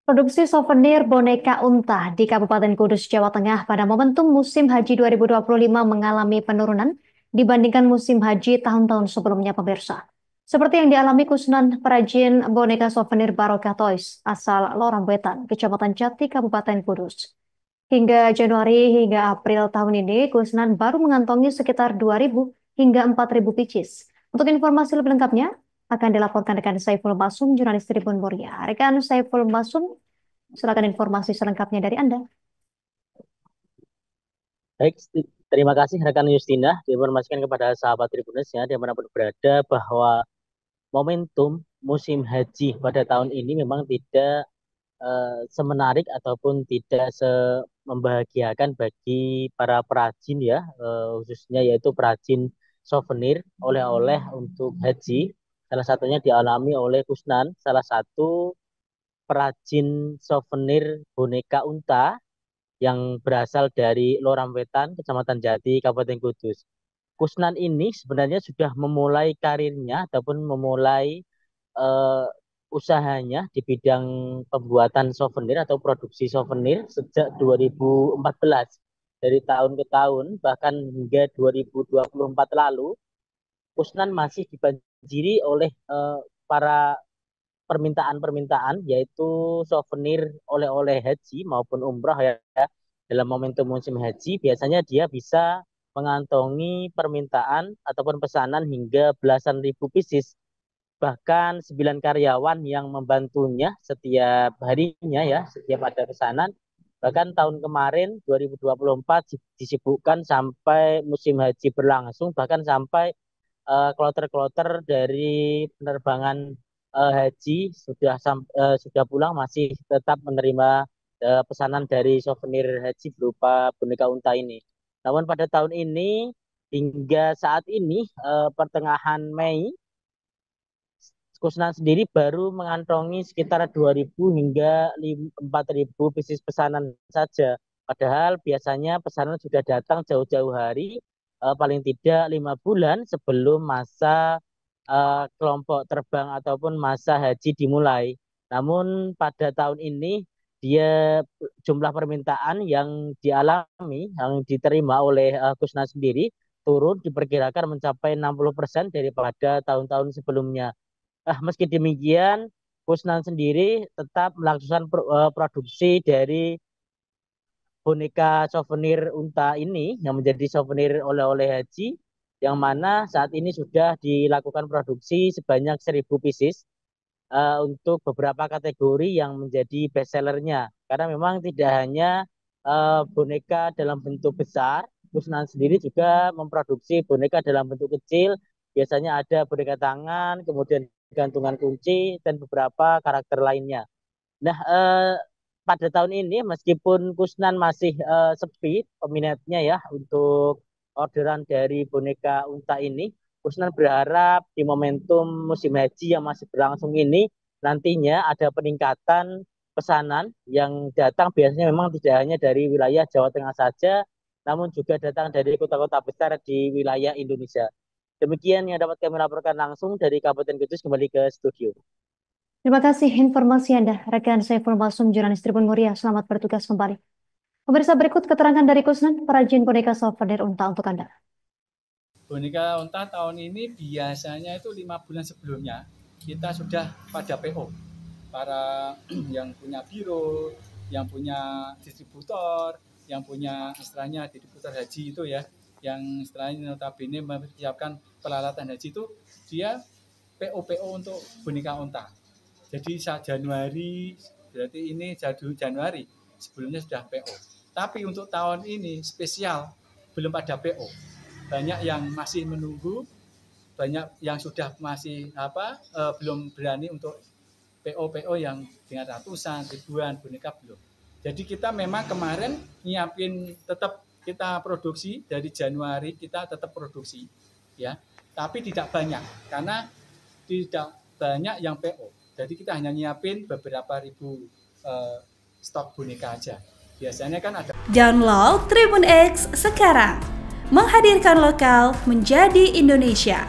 Produksi souvenir boneka unta di Kabupaten Kudus, Jawa Tengah pada momentum musim haji 2025 mengalami penurunan dibandingkan musim haji tahun-tahun sebelumnya, pemirsa. Seperti yang dialami Kusnan perajin boneka souvenir Barokah Toys asal Loramwetan, Kecamatan Jati, Kabupaten Kudus. Hingga Januari hingga April tahun ini, Kusnan baru mengantongi sekitar 2.000 hingga 4.000 pieces. Untuk informasi lebih lengkapnya, akan dilaporkan rekan Saiful Masum, jurnalis Tribun Muria. Rekan Saiful Masum, silakan informasi selengkapnya dari Anda. Baik, terima kasih rekan Justina diinformasikan kepada sahabat Tribuners ya dimanapun berada bahwa momentum musim haji pada tahun ini memang tidak semenarik ataupun tidak membahagiakan bagi para perajin ya, khususnya yaitu perajin souvenir oleh-oleh untuk haji. Salah satunya dialami oleh Kusnan, salah satu perajin souvenir boneka unta yang berasal dari Loramwetan, Kecamatan Jati, Kabupaten Kudus. Kusnan ini sebenarnya sudah memulai karirnya ataupun memulai eh, usahanya di bidang pembuatan souvenir atau produksi souvenir sejak 2014. Dari tahun ke tahun, bahkan hingga 2024 lalu, Kusnan masih dibanjiri oleh para permintaan-permintaan, yaitu souvenir oleh-oleh haji maupun umroh ya. Dalam momentum musim haji, biasanya dia bisa mengantongi permintaan ataupun pesanan hingga belasan ribu pieces. Bahkan 9 karyawan yang membantunya setiap harinya ya, setiap ada pesanan. Bahkan tahun kemarin 2024 disibukkan sampai musim haji berlangsung, bahkan sampai kloter-kloter dari penerbangan haji sudah pulang masih tetap menerima pesanan dari souvenir haji berupa boneka unta ini. Namun pada tahun ini hingga saat ini pertengahan Mei, Kusnan sendiri baru mengantongi sekitar 2.000 hingga 4.000 bisnis pesanan saja. Padahal biasanya pesanan sudah datang jauh-jauh hari, paling tidak 5 bulan sebelum masa kelompok terbang ataupun masa haji dimulai. Namun pada tahun ini dia jumlah permintaan yang dialami, yang diterima oleh Kusnan sendiri turun diperkirakan mencapai 60% daripada tahun-tahun sebelumnya. Meski demikian, Kusnan sendiri tetap melakukan produksi dari boneka souvenir unta ini yang menjadi souvenir oleh-oleh haji, yang mana saat ini sudah dilakukan produksi sebanyak 1.000 pieces untuk beberapa kategori yang menjadi best sellernya. Karena memang tidak hanya boneka dalam bentuk besar, Kusnan sendiri juga memproduksi boneka dalam bentuk kecil. Biasanya ada boneka tangan, kemudian gantungan kunci, dan beberapa karakter lainnya. Nah, pada tahun ini meskipun Kusnan masih sepi peminatnya ya untuk orderan dari boneka unta ini, Kusnan berharap di momentum musim haji yang masih berlangsung ini nantinya ada peningkatan pesanan yang datang biasanya memang tidak hanya dari wilayah Jawa Tengah saja, namun juga datang dari kota-kota besar di wilayah Indonesia. Demikian yang dapat kami laporkan langsung dari Kabupaten Kudus, kembali ke studio. Terima kasih informasi Anda, rekan Saiful Masum, jurnalis Tribun Muria. Selamat bertugas kembali. Pemirsa, berikut keterangan dari Kusnan, perajin boneka souvenir unta untuk Anda. Boneka unta tahun ini biasanya itu 5 bulan sebelumnya kita sudah pada PO. Para yang punya biro, yang punya distributor, yang punya istilahnya distributor haji itu ya, yang istilahnya notabene mempersiapkan peralatan haji itu, dia PO untuk boneka unta. Jadi saat Januari, berarti ini Januari, sebelumnya sudah PO. Tapi untuk tahun ini spesial, belum pada PO. Banyak yang masih menunggu, banyak yang sudah masih belum berani untuk PO yang dengan ratusan, ribuan boneka belum. Jadi kita memang kemarin nyiapin tetap kita produksi dari Januari, kita tetap produksi ya. Tapi tidak banyak karena tidak banyak yang PO. Jadi kita hanya nyiapin beberapa ribu stok boneka aja. Biasanya kan ada. Download Tribun X sekarang. Menghadirkan lokal menjadi Indonesia.